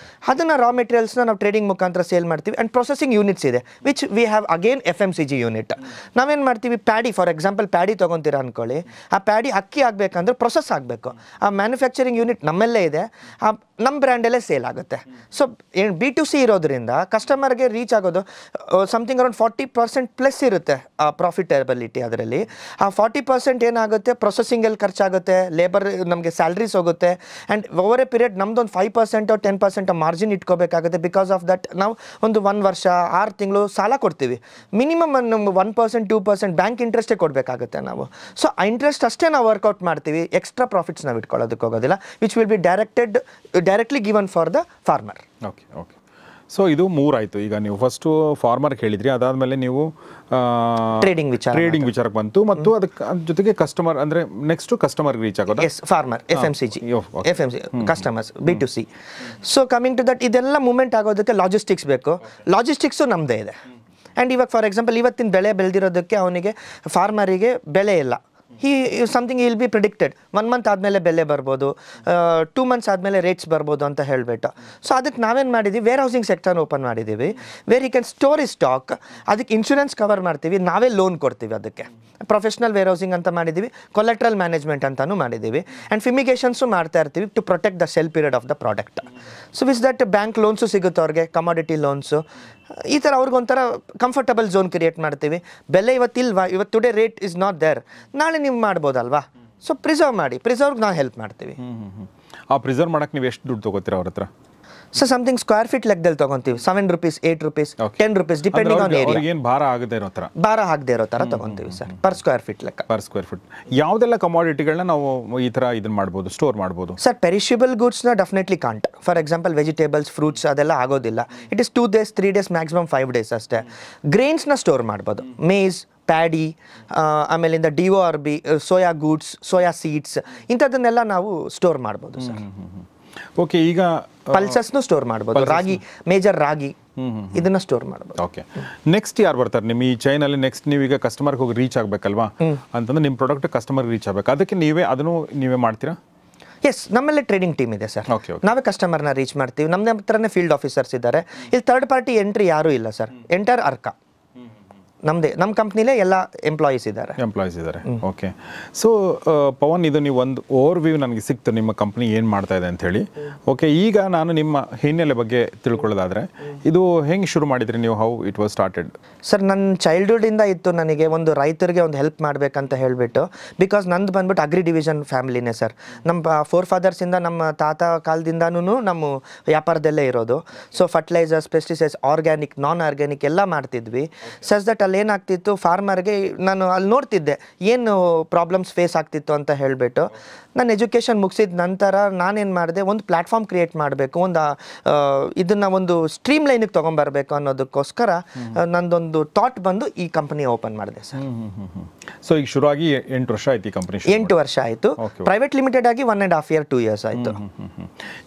ಅದನ್ನು ರಾ ಮೆಟೀರಿಯಲ್ಸ್ನ ನಾವು ಟ್ರೇಡಿಂಗ್ ಮುಖಾಂತರ ಸೇಲ್ ಮಾಡ್ತೀವಿ. ಆ್ಯಂಡ್ ಪ್ರೊಸೆಸಿಂಗ್ ಯೂನಿಟ್ಸ್ ಇದೆ, which we have again FMCG unit. ನಾವೇನು ಮಾಡ್ತೀವಿ, ಪ್ಯಾಡಿ ಫಾರ್ ಎಕ್ಸಾಂಪಲ್ ಪ್ಯಾಡಿ ತೊಗೊತೀರಾ ಅಂದ್ಕೊಳ್ಳಿ, ಆ ಪ್ಯಾಡಿ ಅಕ್ಕಿ ಆಗಬೇಕಂದ್ರೆ ಪ್ರೊಸೆಸ್ ಆಗಬೇಕು. ಆ ಮ್ಯಾನುಫ್ಯಾಕ್ಚರಿಂಗ್ ಯೂನಿಟ್ ನಮ್ಮಲ್ಲೇ ಇದೆ, ನಮ್ಮ ಬ್ರ್ಯಾಂಡಲ್ಲೇ ಸೇಲ್ ಆಗುತ್ತೆ. ಸೊ ಏನು B2C ಇರೋದ್ರಿಂದ ಕಸ್ಟಮರ್ಗೆ ರೀಚ್ ಆಗೋದು ಸಮಥಿಂಗ್ ಅರೌಂಡ್ 40% ಪ್ಲಸ್ ಇರುತ್ತೆ ಪ್ರಾಫಿಟಬಿಲಿಟಿ. ಅದರಲ್ಲಿ ಆ 40% ಏನಾಗುತ್ತೆ, ಪ್ರೊಸೆಸಿಂಗಲ್ಲಿ ಖರ್ಚಾಗುತ್ತೆ, ಲೇಬರ್ ನಮಗೆ ಸ್ಯಾಲ್ರೀಸ್ ಹೋಗುತ್ತೆ. ಆ್ಯಂಡ್ ಓವರ್ ಎ ಪೀರಿಯಡ್ ನಮ್ದೊಂದು 5% 10% ಮಾರ್ಜಿನ್ ಇಟ್ಕೋಬೇಕಾಗುತ್ತೆ. ಬಿಕಾಸ್ ಆಫ್ ದಟ್ ನಾವು ಒಂದು 1 ವರ್ಷ 6 ತಿಂಗಳು ಸಾಲ ಕೊಡ್ತೀವಿ. ಮಿನಿಮಮ್ ನಮ್ಗೆ 1% 2% ಬ್ಯಾಂಕ್ ಇಂಟ್ರೆಸ್ಟೇ ಕೊಡಬೇಕಾಗುತ್ತೆ ನಾವು. ಸೊ ಆ ಇಂಟ್ರೆಸ್ಟ್ ಅಷ್ಟೇ ನಾವು ವರ್ಕೌಟ್ ಮಾಡ್ತೀವಿ, ಎಕ್ಸ್ಟ್ರಾ ಪ್ರಾಫಿಟ್ಸ್ ನಾವು ಇಟ್ಕೊಳ್ಳೋದಕ್ಕೆ ಹೋಗೋದಿಲ್ಲ, which will be directly given for the farmer. Okay. So ಇದು 3 ಆಯಿತು. ಈಗ ನೀವು ಫಸ್ಟು ಫಾರ್ಮರ್ಗೆ ಹೇಳಿದ್ರಿ, ಅದಾದಮೇಲೆ ನೀವು ಟ್ರೇಡಿಂಗ್ ವಿಚಾರಕ್ಕೆ ಬಂತು, ಮತ್ತು ಅದಕ್ಕೆ ಜೊತೆಗೆ ಕಸ್ಟಮರ್ ಅಂದರೆ ನೆಕ್ಸ್ಟ್ ಕಸ್ಟಮರ್ಗೆ ರೀಚ್ ಆಗೋದು. Yes, farmer, FMCG customers, B2C. So coming to that, ಇದೆಲ್ಲ ಮೂವ್ಮೆಂಟ್ ಆಗೋದಕ್ಕೆ ಲಾಜಿಸ್ಟಿಕ್ಸ್ ಬೇಕು. ಲಾಜಿಸ್ಟಿಕ್ಸು ನಮ್ಮದೇ ಇದೆ. ಆ್ಯಂಡ್ ಇವಾಗ ಫಾರ್ ಎಕ್ಸಾಂಪಲ್ ಇವತ್ತಿನ ಬೆಳೆ ಬೆಳೆದಿರೋದಕ್ಕೆ ಅವನಿಗೆ ಫಾರ್ಮರಿಗೆ ಬೆಲೆ ಇಲ್ಲ, something will be predicted 1 month ಆದಮೇಲೆ ಬೆಲೆ ಬರ್ಬೋದು, 2 ಮಂತ್ಸ್ ಆದಮೇಲೆ ರೇಟ್ಸ್ ಬರ್ಬೋದು ಅಂತ ಹೇಳಿಬಿಟ್ಟು. ಸೊ ಅದಕ್ಕೆ ನಾವೇನು ಮಾಡಿದ್ದೀವಿ, ವೇರ್ ಹೌಸಿಂಗ್ ಸೆಕ್ಟರ್ನ ಓಪನ್ ಮಾಡಿದ್ದೀವಿ, ವೇರ್ ಯು ಕ್ಯಾನ್ ಸ್ಟೋರ್ ಈ ಸ್ಟಾಕ್. ಅದಕ್ಕೆ ಇನ್ಶೂರೆನ್ಸ್ ಕವರ್ ಮಾಡ್ತೀವಿ, ನಾವೇ ಲೋನ್ ಕೊಡ್ತೀವಿ. ಅದಕ್ಕೆ ಪ್ರೊಫೆಷನಲ್ ವೇರ್ ಹೌಸಿಂಗ್ ಅಂತ ಮಾಡಿದ್ದೀವಿ, ಕೊಲೆಟ್ರಲ್ ಮ್ಯಾನೇಜ್ಮೆಂಟ್ ಅಂತಲೂ ಮಾಡಿದ್ದೀವಿ, ಆ್ಯಂಡ್ ಫಿಮಿಗೇಷನ್ಸು ಮಾಡ್ತಾ ಇರ್ತೀವಿ to protect the shelf period of the product. So with that bank loans ಸಿಗುತ್ತೆ ಅವ್ರಿಗೆ, ಕಮಾಡಿಟಿ ಲೋನ್ಸು. ಈ ಥರ ಅವ್ರಿಗೊಂಥರ ಕಂಫರ್ಟಬಲ್ ಝೋನ್ ಕ್ರಿಯೇಟ್ ಮಾಡ್ತೀವಿ. ಬೆಲೆ ಇವತ್ತಿಲ್ವಾ, ಇವತ್ತು today rate is not there, ನಾಳೆ ನೀವು ಮಾಡ್ಬೋದಲ್ವಾ. ಸೊ ಪ್ರಿಸರ್ವ್ ಮಾಡಿ, ಪ್ರಿಸರ್ವ್ಗೆ ನಾವು ಹೆಲ್ಪ್ ಮಾಡ್ತೀವಿ. ಆ ಪ್ರಿಸರ್ವ್ ಮಾಡೋಕ್ಕೆ ನೀವು ಎಷ್ಟು ದುಡ್ಡು ತೊಗೋತೀರಾ ಅವ್ರ ಹತ್ರ? ಸೊ ಸಮಥಿಂಗ್ ಸ್ಕ್ವೇರ್ ಫೀಟ್ ಲೆಕ್ಕದಲ್ಲಿ ತೊಗೊತೀವಿ, 7 rupees, 8 rupees, 10 rupees depending on area. ಏನು ಭಾರ ಆಗದೆ ಇರೋ ಥರ, ಭಾರ ಆಗದೆ ಇರೋ ಥರ ತೊಗೊತೀವಿ ಸರ್, ಪರ್ ಸ್ಕ್ವೇರ್ ಫೀಟ್ ಲೆಕ್ಕ. ಪರ್ ಸ್ಕ್ವೇರ್ ಫೀಟ್ ಯಾವುದೆಲ್ಲ ಕಮಾಡಿಟಿಗಳನ್ನ ನಾವು ಈ ಥರ ಇದನ್ನ ಮಾಡ್ಬೋದು, ಸ್ಟೋರ್ ಮಾಡ್ಬೋದು? ಸರ್ ಪೆರಿಷಬಲ್ ಗೂಡ್ಸ್ನ definitely can't. For example vegetables, fruits ಅದೆಲ್ಲ ಆಗೋದಿಲ್ಲ. It is 2 days 3 days maximum 5 days ಅಷ್ಟೇ. ಗ್ರೇನ್ಸ್ನ ಸ್ಟೋರ್ ಮಾಡ್ಬೋದು, ಮೇಸ್, ಪ್ಯಾಡಿ, ಆಮೇಲಿಂದ DORB, soya goods, soya seeds, ಇಂಥದ್ದನ್ನೆಲ್ಲ ನಾವು ಸ್ಟೋರ್ ಮಾಡ್ಬೋದು ಸರ್. ಓಕೆ, ಈಗ ಪಲ್ಸಸ್ನು ಸ್ಟೋರ್ ಮಾಡ್ಬೋದು, ರಾಗಿ, ಮೇಜರ್ ರಾಗಿ, ಇದನ್ನ ಸ್ಟೋರ್ ಮಾಡ್ಬೋದು. ಓಕೆ, ನೆಕ್ಸ್ಟ್ ಯಾರು ಬರ್ತಾರೆ ನಿಮ್ಮ ಈ ಚೈನಲ್ಲಿ? ನೆಕ್ಸ್ಟ್ ನೀವೀಗ ಕಸ್ಟಮರ್ಗೆ ಹೋಗಿ ರೀಚ್ ಆಗಬೇಕಲ್ವಾ ಅಂತಂದ್ರೆ ನಿಮ್ಮ ಪ್ರಾಡಕ್ಟ್ ಕಸ್ಟಮರ್ಗೆ ರೀಚ್ ಆಗಬೇಕು, ಅದಕ್ಕೆ ನೀವೇ ಮಾಡ್ತೀರಾ? ಎಸ್, ನಮ್ಮಲ್ಲೇ ಟ್ರೇಡಿಂಗ್ ಟೀಮ್ ಇದೆ ಸರ್. ಓಕೆ, ನಾವೇ ಕಸ್ಟಮರ್ನ ರೀಚ್ ಮಾಡ್ತೀವಿ. ನಮ್ಮ ಹತ್ರನೇ ಫೀಲ್ಡ್ ಆಫೀಸರ್ಸ್ ಇದ್ದಾರೆ. ಇಲ್ಲಿ ಥರ್ಡ್ ಪಾರ್ಟಿ ಎಂಟ್ರಿ ಯಾರೂ ಇಲ್ಲ ಸರ್. ಎಂಟೈರ್ ಅರ್ಕ ನಮ್ಮದೇ, ನಮ್ಮ ಕಂಪ್ನಿಲೇ ಎಲ್ಲ ಎಂಪ್ಲಾಯೀಸ್ ಇದ್ದಾರೆ. ಓಕೆ, ಸೊ ಪವನ್, ಇದು ನೀವು ಒಂದು ಓವರ್ ವ್ಯೂ ನನಗೆ ಸಿಕ್ತು ನಿಮ್ಮ ಕಂಪ್ನಿ ಏನು ಮಾಡ್ತಾ ಇದೆ ಅಂತ ಹೇಳಿ. ಓಕೆ, ಈಗ ನಾನು ನಿಮ್ಮ ಹಿನ್ನೆಲೆ ಬಗ್ಗೆ ತಿಳ್ಕೊಳ್ಳೋದಾದರೆ, ಇದು ಹೆಂಗೆ ಶುರು ಮಾಡಿದ್ರಿ ನೀವು? How it was started? Sir, ನನ್ನ ಚೈಲ್ಡ್ಹುಡ್ಡಿಂದ ಇತ್ತು ನನಗೆ ಒಂದು ರೈತರಿಗೆ ಒಂದು ಹೆಲ್ಪ್ ಮಾಡಬೇಕಂತ ಹೇಳಿಬಿಟ್ಟು. ಬಿಕಾಸ್ ನಂದು ಬಂದ್ಬಿಟ್ಟು ಅಗ್ರಿ ಡಿವಿಷನ್ ಫ್ಯಾಮಿಲಿನೇ ಸರ್. ನಮ್ಮ ಫೋರ್ ಫಾದರ್ಸಿಂದ, ನಮ್ಮ ತಾತ ಕಾಲದಿಂದನೂ ನಮ್ಮ ವ್ಯಾಪಾರದಲ್ಲೇ ಇರೋದು. ಸೊ ಫರ್ಟಿಲೈಸರ್ಸ್, ಪೆಸ್ಟಿಸೈಡ್ಸ್, ಆರ್ಗ್ಯಾನಿಕ್, ನಾನ್ ಆರ್ಗ್ಯಾನಿಕ್ ಎಲ್ಲ ಮಾಡ್ತಿದ್ವಿ. ಸಸ್ ದಟ್ ಅಲ್ಲಿ ಏನಾಗ್ತಿತ್ತು, ಫಾರ್ಮರ್ಗೆ ನಾನು ಅಲ್ಲಿ ನೋಡ್ತಿದ್ದೆ ಏನು ಪ್ರಾಬ್ಲಮ್ಸ್ ಫೇಸ್ ಆಗ್ತಿತ್ತು ಅಂತ ಹೇಳಿಬಿಟ್ಟು. ನಾನು ಎಜುಕೇಷನ್ ಮುಗಿಸಿದ ನಂತರ ನಾನೇನು ಮಾಡಿದೆ, ಒಂದು ಪ್ಲ್ಯಾಟ್ಫಾರ್ಮ್ ಕ್ರಿಯೇಟ್ ಮಾಡಬೇಕು, ಇದನ್ನು ಒಂದು ಸ್ಟ್ರೀಮ್ ಲೈನಿಗೆ ತೊಗೊಂಬರ್ಬೇಕು ಅನ್ನೋದಕ್ಕೋಸ್ಕರ ನಂದೊಂದು ಥಾಟ್ ಬಂದು ಈ ಕಂಪನಿ ಓಪನ್ ಮಾಡಿದೆ ಸರ್. ಸೊ ಈಗ ಶುರುವಾಗಿ 8 ವರ್ಷ ಆಯ್ತು ಈ ಕಂಪನಿ? 8 ವರ್ಷ ಆಯಿತು. ಪ್ರೈವೇಟ್ ಲಿಮಿಟೆಡ್ ಆಗಿ 1.5 year 2 years ಆಯಿತು.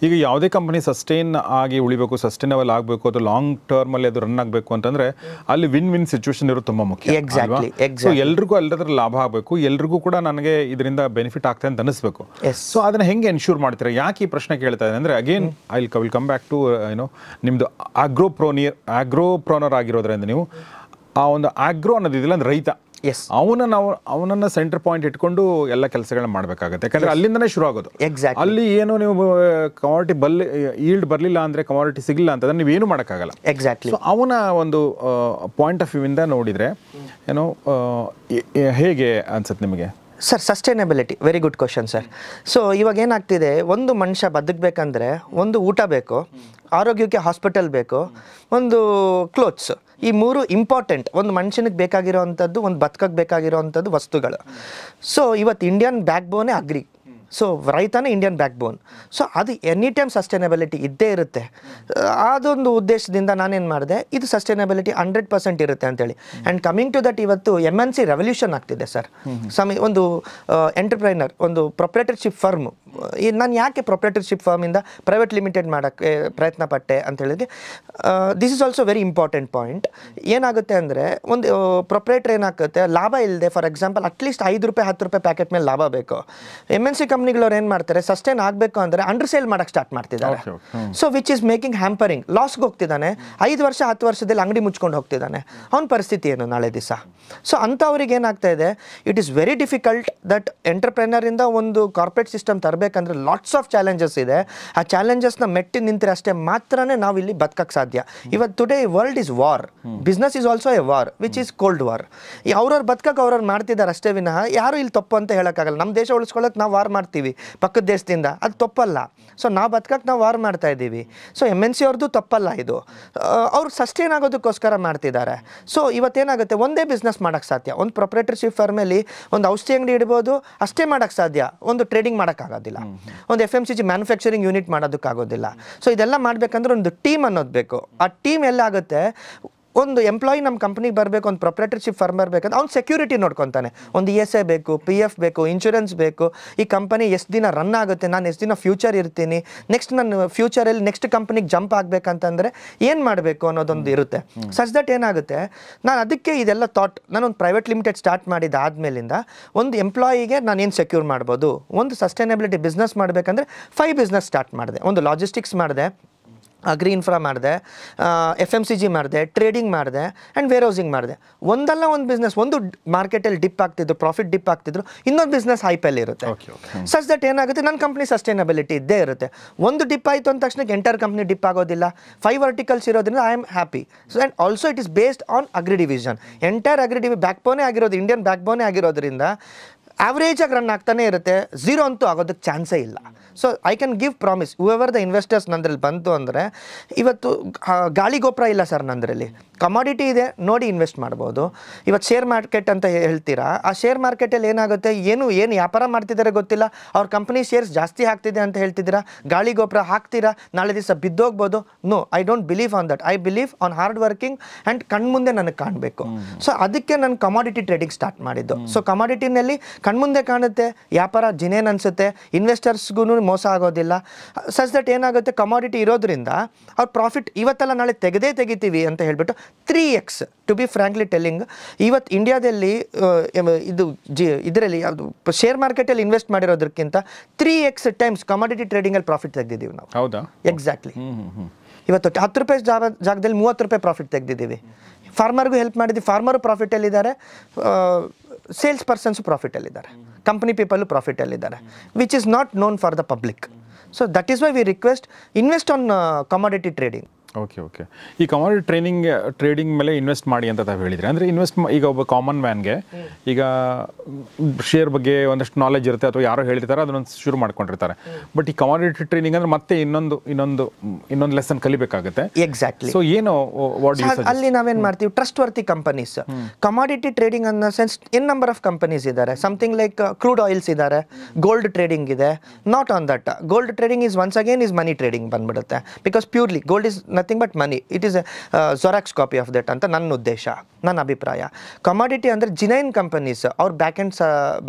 ಈಗ ಯಾವುದೇ ಕಂಪನಿ ಸಸ್ಟೈನ್ ಆಗಿ ಉಳಿಬೇಕು, ಸಸ್ಟೈನಬಲ್ ಆಗಬೇಕು, ಅದು ಲಾಂಗ್ ಟರ್ಮಲ್ಲಿ ಅದು ರನ್ ಆಗಬೇಕು ಅಂತಂದ್ರೆ ಅಲ್ಲಿ ವಿನ್ ಸಿಚುವೇಶನ್ ಇರೋದು ತುಂಬ ಮುಖ್ಯ. ಎಕ್ಸಾಕ್ಟ್ಲಿ. ಸೊ ಎಲ್ರಿಗೂ ಎಲ್ಲದ್ರ ಲಾಭ ಆಗಬೇಕು, ಎಲ್ರಿಗೂ ಕೂಡ ನನಗೆ ಇದರಿಂದ ಬೆನಿಫಿಟ್ ಆಗ್ತದೆ ಅಂತ ಅನಿಸ್ಬೇಕು. ಸೊ ಅದನ್ನ ಹೆಂಗೆ ಎನ್ಶೂರ್ ಮಾಡ್ತೀರಾ? ಯಾಕೆ ಈ ಪ್ರಶ್ನೆ ಕೇಳ್ತಾ ಇದೆ ಅಂದರೆ, again I will come back to ನಿಮ್ಮದು ಆಗ್ರೋಪ್ರೋನರ್ ಆಗಿರೋದ್ರಿಂದ ನೀವು ಆ ಒಂದು ಆಗ್ರೋ ಅನ್ನೋದಿಲ್ಲ ಅಂದ್ರೆ ರೈತ, ಅವನನ್ನ ಸೆಂಟರ್ ಪಾಯಿಂಟ್ ಇಟ್ಕೊಂಡು ಎಲ್ಲ ಕೆಲಸಗಳನ್ನ ಮಾಡಬೇಕಾಗುತ್ತೆ. ಯಾಕಂದ್ರೆ ಅಲ್ಲಿಂದನೇ ಶುರು ಆಗೋದು. ಅಲ್ಲಿ ಏನು ನೀವು ಕಮಾಡಿಟಿ ಈಲ್ಡ್ ಬರಲಿಲ್ಲ ಅಂದ್ರೆ, ಕಮಾಡಿಟಿ ಸಿಗಲಿಲ್ಲ ಅಂತಂದ್ರೆ ನೀವೇನು ಮಾಡೋಕ್ಕಾಗಲ್ಲ. ಎಕ್ಸಾಕ್ಟ್ಲಿ. ಸೊ ಅವನ ಒಂದು ಪಾಯಿಂಟ್ ಆಫ್ ವ್ಯೂ ಇಂದ ನೋಡಿದ್ರೆ ಹೇಗೆ ಅನ್ಸುತ್ತೆ ನಿಮಗೆ? Sir, sustainability, very good question sir. So ಇವಾಗ ಏನಾಗ್ತಿದೆ, ಒಂದು ಮನುಷ್ಯ ಬದುಕಬೇಕಂದ್ರೆ ಒಂದು ಊಟ ಬೇಕು, ಆರೋಗ್ಯಕ್ಕೆ ಹಾಸ್ಪಿಟಲ್ ಬೇಕು, ಒಂದು ಕ್ಲೋತ್ಸ್, ಈ 3 ಇಂಪಾರ್ಟೆಂಟ್. ಒಂದು ಮನುಷ್ಯನಿಗೆ ಬೇಕಾಗಿರೋ ಅಂಥದ್ದು, ಒಂದು ಬದುಕಕ್ಕೆ ಬೇಕಾಗಿರೋ ಅಂಥದ್ದು ವಸ್ತುಗಳು. ಸೊ ಇವತ್ತು ಇಂಡಿಯನ್ ಬ್ಯಾಕ್ ಬೋನೇ ಅಗ್ರಿ. ಸೊ ರೈತನೇ ಇಂಡಿಯನ್ ಬ್ಯಾಕ್ ಬೋನ್. ಸೊ ಅದು ಎನಿ ಟೈಮ್ ಸಸ್ಟೈನಬಿಲಿಟಿ ಇದ್ದೇ ಇರುತ್ತೆ. ಅದೊಂದು ಉದ್ದೇಶದಿಂದ ನಾನೇನು ಮಾಡಿದೆ, ಇದು ಸಸ್ಟೈನಬಿಲಿಟಿ 100% ಇರುತ್ತೆ ಅಂತೇಳಿ. ಆ್ಯಂಡ್ ಕಮಿಂಗ್ ಟು ದಟ್, ಇವತ್ತು MNC ರೆವಲ್ಯೂಷನ್ ಆಗ್ತಿದೆ ಸರ್. ಒಂದು ಎಂಟರ್ಪ್ರೈನರ್, ಒಂದು ಪ್ರೊಪ್ರೈಟರ್ಶಿಪ್ ಫರ್ಮ್. ನಾನು ಯಾಕೆ ಪ್ರೊಪ್ರೈಟರ್ಶಿಪ್ ಫರ್ಮಿಂದ ಪ್ರೈವೇಟ್ ಲಿಮಿಟೆಡ್ ಮಾಡೋಕ್ಕೆ ಪ್ರಯತ್ನ ಪಟ್ಟೆ ಅಂತ ಹೇಳಿದ್ರೆ, this is also very important point. ಏನಾಗುತ್ತೆ ಅಂದರೆ, ಒಂದು ಪ್ರೊಪ್ರೈಟರ್ ಏನಾಗುತ್ತೆ, ಲಾಭ ಇಲ್ಲದೆ, ಫಾರ್ ಎಕ್ಸಾಂಪಲ್ ಅಟ್ಲೀಸ್ಟ್ 5 ರೂಪಾಯಿ 10 ರೂಪಾಯಿ ಪ್ಯಾಕೆಟ್ ಮೇಲೆ ಲಾಭ ಬೇಕು. MNC ಕಂಪ್ನಿಗಳವ್ರು ಏನು ಮಾಡ್ತಾರೆ, ಸಸ್ಟೈನ್ ಆಗಬೇಕು ಅಂದರೆ ಅಂಡರ್ ಸೇಲ್ ಮಾಡೋಕ್ಕೆ ಸ್ಟಾರ್ಟ್ ಮಾಡ್ತಿದ್ದಾರೆ. ಸೊ ವಿಚ್ ಈಸ್ ಮೇಕಿಂಗ್ ಹ್ಯಾಂಪರಿಂಗ್, ಲಾಸ್ಗೆ ಹೋಗ್ತಿದ್ದಾನೆ. 5 ವರ್ಷ 10 ವರ್ಷದಲ್ಲಿ ಅಂಗಡಿ ಮುಚ್ಕೊಂಡು ಹೋಗ್ತಿದ್ದಾನೆ. ಅವನ ಪರಿಸ್ಥಿತಿ ಏನು ನಾಳೆ ದಿವಸ? ಸೊ ಅಂಥವ್ರಿಗೆ ಏನಾಗ್ತಾ ಇದೆ, it is very difficult that ಎಂಟರ್ಪ್ರೆನರಿಂದ ಒಂದು ಕಾರ್ಪೊರೇಟ್ ಸಿಸ್ಟಮ್ ತರಬೇಕಂದ್ರೆ ಲಾಟ್ಸ್ ಆಫ್ ಚಾಲೆಂಜಸ್ ಇದೆ. ಆ ಚಾಲೆಂಜಸ್ನ ಮೆಟ್ಟಿ ನಿಂತರೆ ಅಷ್ಟೇ ಮಾತ್ರನೇ ನಾವು ಇಲ್ಲಿ ಬದುಕಕ್ಕೆ ಸಾಧ್ಯ. ಇವತ್ತು today world is war, business is also A war, which is cold war. ಅವ್ರವ್ರು ಬದುಕಕ್ಕೆ ಅವ್ರವ್ರು ಮಾಡ್ತಿದ್ದಾರೆ ಅಷ್ಟೇ ವಿನಃ ಯಾರು ಇಲ್ಲಿ ತಪ್ಪು ಅಂತ ಹೇಳೋಕ್ಕಾಗಲ್ಲ. ನಮ್ಮ ದೇಶ ಉಳಿಸ್ಕೊಳ್ಳೋಕೆ ನಾವು ವಾರ್ ಮಾಡ್ತೀವಿ ಪಕ್ಕದ ದೇಶದಿಂದ, ಅದು ತಪ್ಪಲ್ಲ. ಸೊ ನಾವು ಬದುಕಕ್ಕೆ ನಾವು ವಾರ್ ಮಾಡ್ತಾ ಇದ್ದೀವಿ. ಸೊ MNC ಅವ್ರದ್ದು ತಪ್ಪಲ್ಲ ಇದು. ಅವ್ರು ಸಸ್ಟೈನ್ ಆಗೋದಕ್ಕೋಸ್ಕರ ಮಾಡ್ತಿದ್ದಾರೆ. ಸೊ ಇವತ್ತೇನಾಗುತ್ತೆ, ಒಂದೇ ಬಿಸ್ನೆಸ್ ಮಾಡೋಕ್ಕೆ ಸಾಧ್ಯ. ಒಂದು ಪ್ರೊಪ್ರೈಟರ್ಶಿಪ್ ಫರ್ಮಲ್ಲಿ ಒಂದು ಔಷಧಿ ಅಂಗಡಿ ಇಡ್ಬೋದು, ಅಷ್ಟೇ ಮಾಡೋಕ್ಕೆ ಸಾಧ್ಯ. ಒಂದು ಟ್ರೇಡಿಂಗ್ ಮಾಡೋಕ್ಕಾಗೋದಿಲ್ಲ. ಒಂದು FMCG ಮ್ಯಾನುಫ್ಯಾಕ್ಚರಿಂಗ್ ಯೂನಿಟ್ ಮಾಡೋದಕ್ಕಾಗೋದಿಲ್ಲ. ಸೊ ಇದೆಲ್ಲ ಮಾಡಬೇಕಂದ್ರೆ ಒಂದು ಟೀಮ್ ಅನ್ನೋದು ಬೇಕು. ಆ ಟೀಮ್ ಎಲ್ಲ ಆಗುತ್ತೆ, ಒಂದು ಎಂಪ್ಲಾಯಿ ನಮ್ಮ ಕಂಪ್ನಿಗೆ ಬರಬೇಕು, ಒಂದು ಪ್ರೊಪ್ರೈಟರ್ಶಿಪ್ ಫರ್ಮ್ ಬರಬೇಕಂದ್ರೆ ಅವ್ನು ಸೆಕ್ಯೂರಿಟಿ ನೋಡ್ಕೊತಾನೆ. ಒಂದು ESI ಬೇಕು, PF ಬೇಕು, ಇನ್ಶೂರೆನ್ಸ್ ಬೇಕು, ಈ ಕಂಪನಿ ಎಷ್ಟು ದಿನ ರನ್ ಆಗುತ್ತೆ, ನಾನು ಎಷ್ಟು ದಿನ ಫ್ಯೂಚರ್ ಇರ್ತೀನಿ, ನೆಕ್ಸ್ಟ್ ನಾನು ಫ್ಯೂಚರಲ್ಲಿ ನೆಕ್ಸ್ಟ್ ಕಂಪ್ನಿಗೆ ಜಂಪ್ ಆಗಬೇಕಂತಂದರೆ ಏನು ಮಾಡಬೇಕು ಅನ್ನೋದೊಂದು ಇರುತ್ತೆ. ಸಚ್ ದಟ್ ಏನಾಗುತ್ತೆ, ನಾನು ಅದಕ್ಕೆ ಇದೆಲ್ಲ ನಾನೊಂದು ಪ್ರೈವೇಟ್ ಲಿಮಿಟೆಡ್ ಸ್ಟಾರ್ಟ್ ಮಾಡಿದ್ದಾದ್ಮೇಲಿಂದ ಒಂದು ಎಂಪ್ಲಾಯಿಗೆ ನಾನೇನು ಸೆಕ್ಯೂರ್ ಮಾಡ್ಬೋದು, ಒಂದು ಸಸ್ಟೈನಬಿಲಿಟಿ ಬಿಸ್ನೆಸ್ ಮಾಡಬೇಕಂದ್ರೆ 5 ಬಿಸ್ನೆಸ್ ಸ್ಟಾರ್ಟ್ ಮಾಡಿದೆ. ಒಂದು ಲಾಜಿಸ್ಟಿಕ್ಸ್ ಮಾಡಿದೆ, ಅಗ್ರಿ ಇನ್ಫ್ರಾ ಮಾಡಿದೆ, FMCG ಮಾಡಿದೆ, ಟ್ರೇಡಿಂಗ್ ಮಾಡಿದೆ ಆ್ಯಂಡ್ ವೇರ್ ಹೌಸಿಂಗ್ ಮಾಡಿದೆ. ಒಂದಲ್ಲ ಒಂದು ಬಿಸ್ನೆಸ್, ಒಂದು ಮಾರ್ಕೆಟಲ್ಲಿ ಡಿಪ್ ಆಗ್ತಿದ್ರು, ಪ್ರಾಫಿಟ್ ಡಿಪ್ ಆಗ್ತಿದ್ರು, ಇನ್ನೊಂದು ಬಿಸ್ನೆಸ್ ಹೈಪಲ್ಲಿ ಇರುತ್ತೆ. ಸಚ್ ದಟ್ ಏನಾಗುತ್ತೆ, ನನ್ನ ಕಂಪ್ನಿ ಸಸ್ಟೈನಬಿಲಿಟಿ ಇದ್ದೇ ಇರುತ್ತೆ. ಒಂದು ಡಿಪ್ ಆಯಿತು ಅಂದ ತಕ್ಷಣ ಎಂಟರ್ ಕಂಪ್ನಿ ಡಿಪ್ ಆಗೋದಿಲ್ಲ. 5 ವರ್ಟಿಕಲ್ಸ್ ಇರೋದ್ರಿಂದ I am happy. So and also it is based on agri division. Entire agri back ಬೋನೇ ಆಗಿರೋದು, ಇಂಡಿಯನ್ ಬ್ಯಾಕ್ ಬೋನೇ ಆಗಿರೋದ್ರಿಂದ ಆವ್ರೇಜಾಗಿ ರನ್ ಆಗ್ತಾನೆ ಇರುತ್ತೆ, ಝೀರೋ ಅಂತೂ ಆಗೋದಕ್ಕೆ ಚಾನ್ಸೇ ಇಲ್ಲ. So I can give promise whoever the investors ನಂದ್ರಲ್ಲಿ ಬಂತು ಅಂದರೆ, ಇವತ್ತು ಗಾಳಿ ಗೊಬ್ಬರ ಇಲ್ಲ ಸರ್ ನಂದ್ರಲ್ಲಿ, ಕಮಾಡಿಟಿ ಇದೆ ನೋಡಿ ಇನ್ವೆಸ್ಟ್ ಮಾಡ್ಬೋದು. ಇವತ್ತು ಶೇರ್ ಮಾರ್ಕೆಟ್ ಅಂತ ಹೇಳ್ತೀರಾ, ಆ ಶೇರ್ ಮಾರ್ಕೆಟಲ್ಲಿ ಏನಾಗುತ್ತೆ, ಏನು ವ್ಯಾಪಾರ ಮಾಡ್ತಿದ್ದಾರೆ ಗೊತ್ತಿಲ್ಲ, ಅವ್ರ ಕಂಪ್ನಿ ಶೇರ್ಸ್ ಜಾಸ್ತಿ ಆಗ್ತಿದೆ ಅಂತ ಹೇಳ್ತಿದ್ದೀರಾ, ಗಾಳಿ ಗೊಬ್ಬರ ಹಾಕ್ತೀರಾ, ನಾಳೆ ದಿವಸ ಬಿದ್ದೋಗ್ಬೋದು. No, I don't believe on that. I believe on hard working and ಕಣ್ಮುಂದೆ ನನಗೆ ಕಾಣಬೇಕು. ಸೊ ಅದಕ್ಕೆ ನಾನು ಕಮಾಡಿಟಿ ಟ್ರೇಡಿಂಗ್ ಸ್ಟಾರ್ಟ್ ಮಾಡಿದ್ದು. ಸೊ ಕಮಾಡಿಟಿನಲ್ಲಿ ಕಣ್ಮುಂದೆ ಕಾಣುತ್ತೆ, ವ್ಯಾಪಾರ ಜಿನೇನ್ ಅನಿಸುತ್ತೆ, ಇನ್ವೆಸ್ಟರ್ಸ್ಗೂ ಮೋಸ ಆಗೋದಿಲ್ಲ. ಸಚ್ ದಟ್ ಏನಾಗುತ್ತೆ, ಕಮಾಡಿಟಿ ಇರೋದ್ರಿಂದ ಅವ್ರ ಪ್ರಾಫಿಟ್ ಇವತ್ತೆಲ್ಲ ನಾಳೆ ತೆಗಿತೀವಿ ಅಂತ ಹೇಳ್ಬಿಟ್ಟು 3x, to B frankly telling, ಇವತ್ತು ಇಂಡಿಯಾದಲ್ಲಿ ಇದರಲ್ಲಿ ಯಾವುದು ಶೇರ್ ಮಾರ್ಕೆಟಲ್ಲಿ ಇನ್ವೆಸ್ಟ್ ಮಾಡಿರೋದಕ್ಕಿಂತ 3x ಟೈಮ್ಸ್ ಕಮಾಡಿಟಿ ಟ್ರೇಡಿಂಗಲ್ಲಿ ಪ್ರಾಫಿಟ್ ತೆಗೆದಿದ್ದೀವಿ ನಾವು. ಹೌದಾ? ಎಕ್ಸಾಕ್ಟ್ಲಿ. ಇವತ್ತು 10 ರೂಪಾಯಿ ಜಾಗದಲ್ಲಿ 30 ರೂಪಾಯಿ ಪ್ರಾಫಿಟ್ ತೆಗೆದಿದ್ದೀವಿ. ಫಾರ್ಮರ್ಗೂ ಹೆಲ್ಪ್ ಮಾಡಿದ್ದೀವಿ, ಫಾರ್ಮರು ಪ್ರಾಫಿಟಲ್ಲಿದ್ದಾರೆ, ಸೇಲ್ಸ್ ಪರ್ಸನ್ಸು ಪ್ರಾಫಿಟಲ್ಲಿದ್ದಾರೆ, ಕಂಪ್ನಿ ಪೀಪಲ್ಲು ಪ್ರಾಫಿಟಲ್ಲಿದ್ದಾರೆ, which is not known for the public. So that is why we request invest on commodity trading. Okay. ಈ ಕಮಾಡಿಟಿ ಟ್ರೇಡಿಂಗ್ ಮೇಲೆ ಇನ್ವೆಸ್ಟ್ ಮಾಡಿ ಅಂತ ತಾವು ಹೇಳಿದರೆ, ಅಂದರೆ ಈಗ ಒಬ್ಬ ಕಾಮನ್ ಮ್ಯಾನ್ಗೆ ಈಗ ಶೇರ್ ಬಗ್ಗೆ ಒಂದಷ್ಟು ನಾಲೆಜ್ ಇರುತ್ತೆ, ಅಥವಾ ಯಾರೋ ಹೇಳಿರ್ತಾರೆ ಅದನ್ನೊಂದು ಶುರು ಮಾಡ್ಕೊಂಡಿರ್ತಾರೆ. ಬಟ್ ಈ ಕಮಾಡಿಟಿ ಟ್ರೇಡಿಂಗ್ ಅಂದರೆ ಮತ್ತೆ ಇನ್ನೊಂದು ಲೆಸನ್ ಕಲಿಬೇಕಾಗುತ್ತೆ. ಎಕ್ಸಾಕ್ಟ್ಲಿ. ಸೊ ಏನು ಅಲ್ಲಿ ನಾವೇನು ಮಾಡ್ತೀವಿ, trustworthy companies. Commodity trading ಅನ್ನೋ ಸೆನ್ಸ್ ನಂಬರ್ ಆಫ್ ಕಂಪನೀಸ್ ಇದ್ದಾರೆ. ಸಮಥಿಂಗ್ ಲೈಕ್ ಕ್ರೂಡ್ ಆಯಿಲ್ಸ್ ಇದ್ದಾರೆ, ಗೋಲ್ಡ್ ಟ್ರೇಡಿಂಗ್ ಇದೆ. Not on that. Gold trading is once again is money trading ಬಂದ್ಬಿಡುತ್ತೆ. Because purely gold is nothing but money. It is a xerox copy of that ಅಂತ ನನ್ನ ಉದ್ದೇಶ, ನನ್ನ ಅಭಿಪ್ರಾಯ. Commodity ಅಂದರೆ ಜಿನೈನ್ companies, ಅವ್ರು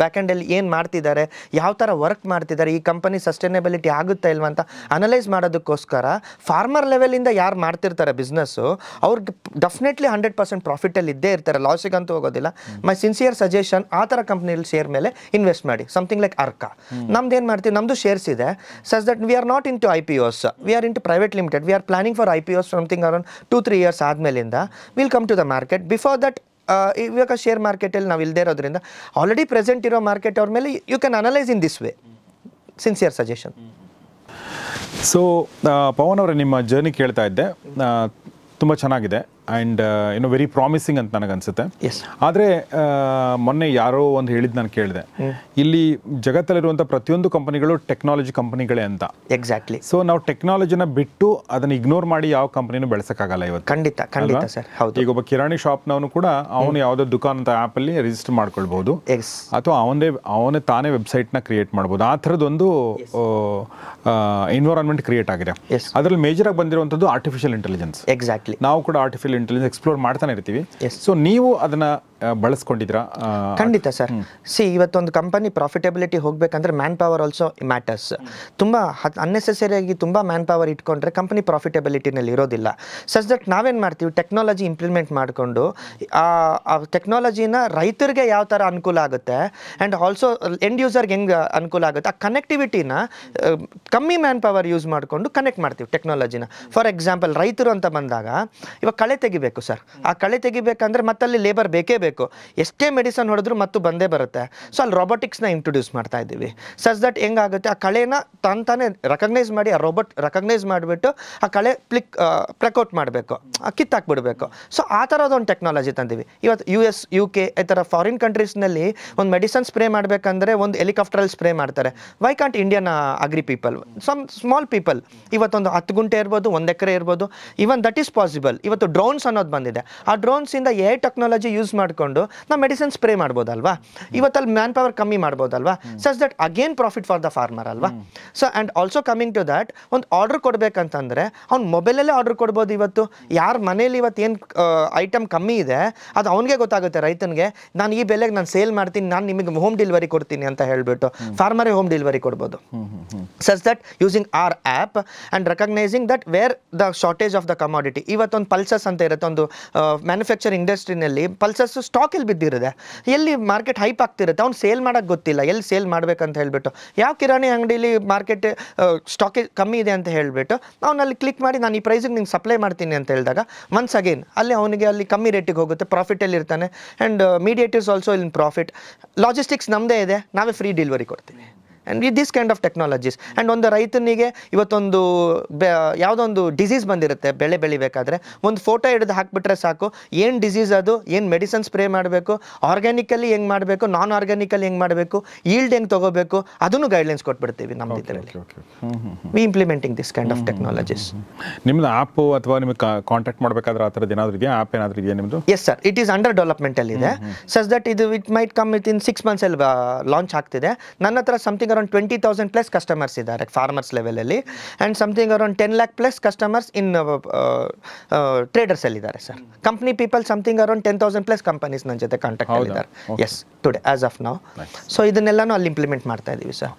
ಬ್ಯಾಕೆಂಡಲ್ಲಿ ಏನು ಮಾಡ್ತಿದ್ದಾರೆ, ಯಾವ ಥರ ವರ್ಕ್ ಮಾಡ್ತಿದ್ದಾರೆ, ಈ ಕಂಪನಿ ಸಸ್ಟೈನಬಿಲಿಟಿ ಆಗುತ್ತಾ ಇಲ್ವಾ ಅಂತ ಅನಲೈಸ್ ಮಾಡೋದಕ್ಕೋಸ್ಕರ ಫಾರ್ಮರ್ ಲೆವೆಲಿಂದ ಯಾರು ಮಾಡ್ತಿರ್ತಾರೆ ಬಿಸ್ನೆಸ್ಸು, ಅವ್ರಿಗೆ ಡೆಫಿನೆಟ್ಲಿ 100% ಪ್ರಾಫಿಟಲ್ಲಿ ಇದ್ದೇ ಇರ್ತಾರೆ, ಲಾಸಿಗಂತೂ ಹೋಗೋದಿಲ್ಲ. ಮೈ ಸಿನ್ಸಿಯರ್ ಸಜೆಷನ್, ಆ ಥರ ಕಂಪ್ನಿಯಲ್ಲಿ ಶೇರ್ ಮೇಲೆ ಇನ್ವೆಸ್ಟ್ ಮಾಡಿ. ಸಮಥಿಂಗ್ ಲೈಕ್ ಅರ್ಕಾ, ನಮ್ದು ಏನು ಮಾಡ್ತೀವಿ, ನಮ್ಮದು ಶೇರ್ಸ್ ಇದೆ. Such that we are not into IPOs, we are into private limited. We are planning for IPOs something around 2-3 years ಆದಮೇಲಿಂದ will come to the market. Before that ಇವಾಗ share ಮಾರ್ಕೆಟಲ್ಲಿ ನಾವು ಇಲ್ಲದೇ ಇರೋದ್ರಿಂದ already present ಇರೋ market ಅವ್ರ ಮೇಲೆ you can analyse in this way. Sincere suggestion. So Pavan ಅವರೇ, ನಿಮ್ಮ ಜರ್ನಿ ಕೇಳ್ತಾ ಇದ್ದೆ, ತುಂಬ ಚೆನ್ನಾಗಿದೆ ಆ್ಯಂಡ್ ವೆರಿ ಪ್ರಾಮಿಸಿಂಗ್ ಅಂತ ನನಗನ್ಸುತ್ತೆ. ಆದರೆ ಮೊನ್ನೆ ಯಾರೋ ಒಂದು ಹೇಳಿದ್ದು ನಾನು ಕೇಳಿದೆ, ಇಲ್ಲಿ ಜಗತ್ತಲ್ಲಿರುವಂಥ ಪ್ರತಿಯೊಂದು ಕಂಪನಿಗಳು ಟೆಕ್ನಾಲಜಿ ಕಂಪನಿಗಳೇ ಅಂತ. ಎಕ್ಸಾಕ್ಟ್ಲಿ. ಸೊ ನಾವು ಟೆಕ್ನಾಲಜಿನ ಬಿಟ್ಟು ಅದನ್ನು ಇಗ್ನೋರ್ ಮಾಡಿ ಯಾವ ಕಂಪನಿನೂ ಬೆಳೆಸೋಕ್ಕಾಗಲ್ಲ ಇವತ್ತು. ಖಂಡಿತ ಸರ್, ಹೌದು. ಈಗ ಒಬ್ಬ ಕಿರಾಣಿ ಶಾಪ್ನವನು ಕೂಡ ಅವನು ಯಾವುದೋ ದುಕಾನ್ ಅಂತ ಆ್ಯಪಲ್ಲಿ ರಿಜಿಸ್ಟರ್ ಮಾಡ್ಕೊಳ್ಬೋದು, ಅಥವಾ ಅವನೇ ತಾನೇ ವೆಬ್ಸೈಟ್ನ ಕ್ರಿಯೇಟ್ ಮಾಡ್ಬೋದು. ಆ ಥರದ್ದೊಂದು ಎನ್ವಿರಾನ್ಮೆಂಟ್ ಕ್ರಿಯೇಟ್ ಆಗಿದೆ. ಅದರಲ್ಲಿ ಮೇಜರಾಗಿ ಬಂದಿರುವಂಥದ್ದು ಆರ್ಟಿಫಿಷಿಯಲ್ ಇಂಟೆಲಿಜೆನ್ಸ್. ಎಕ್ಸಾಕ್ಟ್ಲಿ. ನಾವು ಕೂಡ ಆರ್ಟಿಫಿಷಿಯಲ್ ಇಂಟೆಲಿಜೆನ್ಸ್ ಎಕ್ಸ್ಪ್ಲೋರ್ ಮಾಡ್ತಾನೆ ಇರ್ತೀವಿ. ಸೊ ನೀವು ಅದನ್ನ ಬಳಸ್ಕೊಂಡಿದ್ದೀರಾ? ಖಂಡಿತ ಸರ್. ಇವತ್ತೊಂದು ಕಂಪನಿ ಪ್ರಾಫಿಟಬಿಲಿಟಿ ಹೋಗ್ಬೇಕಂದ್ರೆ ಮ್ಯಾನ್ ಪವರ್ ಆಲ್ಸೋ ಮ್ಯಾಟರ್ಸ್. ತುಂಬ ಅನ್ನೆಸೆಸರಿಯಾಗಿ ತುಂಬ ಮ್ಯಾನ್ ಪವರ್ ಇಟ್ಕೊಂಡ್ರೆ ಕಂಪನಿ ಪ್ರಾಫಿಟಬಿಲಿಟಿನಲ್ಲಿ ಇರೋದಿಲ್ಲ. ಸಚ್ ದಟ್ ನಾವೇನು ಮಾಡ್ತೀವಿ, ಟೆಕ್ನಾಲಜಿ ಇಂಪ್ಲಿಮೆಂಟ್ ಮಾಡಿಕೊಂಡು ಆ ಟೆಕ್ನಾಲಜಿನ ರೈತರಿಗೆ ಯಾವ ಥರ ಅನುಕೂಲ ಆಗುತ್ತೆ ಆ್ಯಂಡ್ ಆಲ್ಸೋ ಎಂಡ್ ಯೂಸರ್ಗೆ ಹೆಂಗೆ ಅನುಕೂಲ ಆಗುತ್ತೆ, ಆ ಕನೆಕ್ಟಿವಿಟಿನ ಕಮ್ಮಿ ಮ್ಯಾನ್ ಪವರ್ ಯೂಸ್ ಮಾಡಿಕೊಂಡು ಕನೆಕ್ಟ್ ಮಾಡ್ತೀವಿ ಟೆಕ್ನಾಲಜಿನ. ಫಾರ್ ಎಕ್ಸಾಂಪಲ್, ರೈತರು ಅಂತ ಬಂದಾಗ ಇವಾಗ ಕಳೆ ತೆಗಿಬೇಕು ಸರ್. ಆ ಕಳೆ ತೆಗಿಬೇಕಂದ್ರೆ ಮತ್ತಲ್ಲಿ ಲೇಬರ್ ಬೇಕೇ ಬೇಕು. ಎಷ್ಟೇ ಮೆಡಿಸನ್ ಹೊಡೆದ್ರು ಮತ್ತು ಬಂದೇ ಬರುತ್ತೆ. ಸೊ ಅಲ್ಲಿ ರಾಬೋಟಿಕ್ಸ್ನ ಇಂಟ್ರೊಡ್ಯೂಸ್ ಮಾಡ್ತಾ ಇದ್ದೀವಿ. ಸಚ್ ದಟ್ ಹೆಂಗಾಗುತ್ತೆ, ಆ ಕಳೆನ ತಾನೇ ರೆಕಗ್ನೈಸ್ ಮಾಡಿ, ಆ ರೋಬೋಟ್ ರೆಕಗ್ನೈಸ್ ಮಾಡಿಬಿಟ್ಟು ಆ ಕಳೆ ಪ್ಲಕ್ಔಟ್ ಮಾಡಬೇಕು, ಕಿತ್ತಾಕ್ಬಿಡ್ಬೇಕು. ಸೊ ಆ ಥರದೊಂದು ಟೆಕ್ನಾಲಜಿ ತಂದೀವಿ. ಇವತ್ತು US, UK ಈ ಥರ ಫಾರಿನ್ ಕಂಟ್ರೀಸ್ನಲ್ಲಿ ಒಂದು ಮೆಡಿಸನ್ ಸ್ಪ್ರೇ ಮಾಡಬೇಕಂದ್ರೆ ಒಂದು ಹೆಲಿಕಾಪ್ಟರಲ್ಲಿ ಸ್ಪ್ರೇ ಮಾಡ್ತಾರೆ. Why can't Indian agri people, some small people, ಇವತ್ತೊಂದು 10 ಗುಂಟೆ ಇರ್ಬೋದು, 1 ಎಕರೆ ಇರ್ಬೋದು, ಇವನ್ ದಟ್ ಈಸ್ ಪಾಸಿಬಲ್. ಇವತ್ತು ಡ್ರೋನ್ಸ್ ಅನ್ನೋದು ಬಂದಿದೆ. ಆ ಡ್ರೋನ್ಸಿಂದ AI ಟೆಕ್ನಾಲಜಿ ಯೂಸ್ ಮಾಡ್ಕೊಂಡು ಇಟ್ಕೊಂಡು ನಾವು ಮೆಡಿಸಿನ್ ಸ್ಪ್ರೇ ಮಾಡ್ಬೋದಲ್ವಾ, ಇವತ್ತಲ್ಲಿ ಮ್ಯಾನ್ ಪವರ್ ಕಮ್ಮಿ ಮಾಡ್ಬೋದಲ್ವಾ, such that again profit for the farmer ಅಲ್ವಾ. So and also coming to that, ಒಂದು ಆರ್ಡರ್ ಕೊಡಬೇಕಂತಂದರೆ ಅವ್ನು ಮೊಬೈಲಲ್ಲೇ ಆರ್ಡರ್ ಕೊಡ್ಬೋದು. ಇವತ್ತು ಯಾರ ಮನೇಲಿ ಇವತ್ತು ಏನು ಐಟಮ್ ಕಮ್ಮಿ ಇದೆ ಅದು ಅವನಿಗೆ ಗೊತ್ತಾಗುತ್ತೆ, ರೈತನಿಗೆ. ನಾನು ಈ ಬೆಲೆಗೆ ನಾನು ಸೇಲ್ ಮಾಡ್ತೀನಿ, ನಾನು ನಿಮಗೆ ಹೋಮ್ ಡೆಲಿವರಿ ಕೊಡ್ತೀನಿ ಅಂತ ಹೇಳ್ಬಿಟ್ಟು ಫಾರ್ಮರೇ ಹೋಮ್ ಡೆಲಿವರಿ ಕೊಡ್ಬೋದು. Such that using our app and recognising that where the shortage of the commodity. ಇವತ್ತೊಂದು ಪಲ್ಸಸ್ ಅಂತ ಇರುತ್ತೆ, ಒಂದು ಮ್ಯಾನುಫ್ಯಾಕ್ಚರಿಂಗ್ ಇಂಡಸ್ಟ್ರಿನಲ್ಲಿ ಪಲ್ಸಸ್ ಸ್ಟಾಕ್ ಇಲ್ಲಿ ಬಿದ್ದಿರುತ್ತೆ, ಎಲ್ಲಿ ಮಾರ್ಕೆಟ್ ಹೈಪ್ ಆಗ್ತಿರುತ್ತೆ, ಅವ್ನು ಸೇಲ್ ಮಾಡೋಕ್ಕೆ ಗೊತ್ತಿಲ್ಲ, ಎಲ್ಲಿ ಸೇಲ್ ಮಾಡ್ಬೇಕಂತ ಹೇಳ್ಬಿಟ್ಟು. ಯಾವ ಕಿರಾಣಿ ಅಂಗಡಿಲಿ ಮಾರ್ಕೆಟ್ ಸ್ಟಾಕೇಜ್ ಕಮ್ಮಿ ಇದೆ ಅಂತ ಹೇಳಿಬಿಟ್ಟು ಅವನಲ್ಲಿ ಕ್ಲಿಕ್ ಮಾಡಿ ನಾನು ಈ ಪ್ರೈಸಿಗೆ ನಿಂಗೆ ಸಪ್ಲೈ ಮಾಡ್ತೀನಿ ಅಂತ ಹೇಳಿದಾಗ ಒನ್ಸ್ ಅಗೇನ್ ಅಲ್ಲಿ ಅವನಿಗೆ ಅಲ್ಲಿ ಕಮ್ಮಿ ರೇಟಿಗೆ ಹೋಗುತ್ತೆ, ಪ್ರಾಫಿಟಲ್ಲಿ ಇರ್ತಾನೆ. And mediators also in profit. Logistics ನಮ್ಮದೇ ಇದೆ, ನಾವೇ ಫ್ರೀ ಡೆಲಿವರಿ ಕೊಡ್ತೀವಿ. And with this kind of technologies. And ಒಂದು ರೈತನಿಗೆ ಇವತ್ತೊಂದು ಯಾವುದೋ ಒಂದು ಡಿಸೀಸ್ ಬಂದಿರುತ್ತೆ ಬೆಳೆ ಬೆಳಿಬೇಕಾದ್ರೆ, ಒಂದು ಫೋಟೋ ಹಿಡಿದು ಹಾಕಿಬಿಟ್ರೆ ಸಾಕು, ಏನು ಡಿಸೀಸ್ ಅದು, ಏನು ಮೆಡಿಸನ್ ಸ್ಪ್ರೇ ಮಾಡಬೇಕು, ಆರ್ಗ್ಯಾನಿಕಲಿ ಹೆಂಗೆ ಮಾಡಬೇಕು, ನಾನ್ ಆರ್ಗ್ಯಾನಿಕಲಿ ಹೆಂಗೆ ಮಾಡಬೇಕು, ಈಲ್ಡ್ ಹೆಂಗೆ ತೊಗೋಬೇಕು, ಅದನ್ನು ಗೈಡ್ಲೈನ್ಸ್ ಕೊಟ್ಬಿಡ್ತೀವಿ ನಮ್ಮ ಇದರಲ್ಲಿ. We implementing this kind of technologies. ನಿಮ್ದು ಆ್ಯಪು ಅಥವಾ ನಿಮಗೆ ಕಾಂಟ್ಯಾಕ್ಟ್ ಮಾಡಬೇಕಾದ್ರೆ ಆ ಥರದ್ದು ಏನಾದರೂ ಇದೆಯಾ, ಆ್ಯಪ್ ಏನಾದರೂ ಇದೆಯಾ ನಿಮ್ಮದು? Yes sir, it is under ಡೆವಲಪ್ಮೆಂಟಲ್ಲಿದೆ. ಸಚ್ ದಟ್ ಇದು it might come within 6 months launch ಆಗ್ತಿದೆ. ನನ್ನ ಹತ್ರ ಸಮಥಿಂಗ್ ಅರೌಂಡ್ 20,000 ಪ್ಲಸ್ ಕಸ್ಟಮರ್ಸ್ ಇದ್ದಾರೆ ಫಾರ್ಮರ್ಸ್ ಲೆವೆಲಲ್ಲಿ, and something around 10 lakh plus customers in traders ಅಲ್ಲಿ ಇದ್ದಾರೆ sir. Company people something around 10,000 plus companies ನನ್ನ ಜೊತೆ ಕಾಂಟ್ಯಾಕ್ಟ್ ಮಾಡಿದ್ದಾರೆ. Yes, today as of now. So ಇದನ್ನೆಲ್ಲನೂ ಅಲ್ಲಿ ಇಂಪ್ಲಿಮೆಂಟ್ ಮಾಡ್ತಾ ಇದ್ದೀವಿ ಸರ್.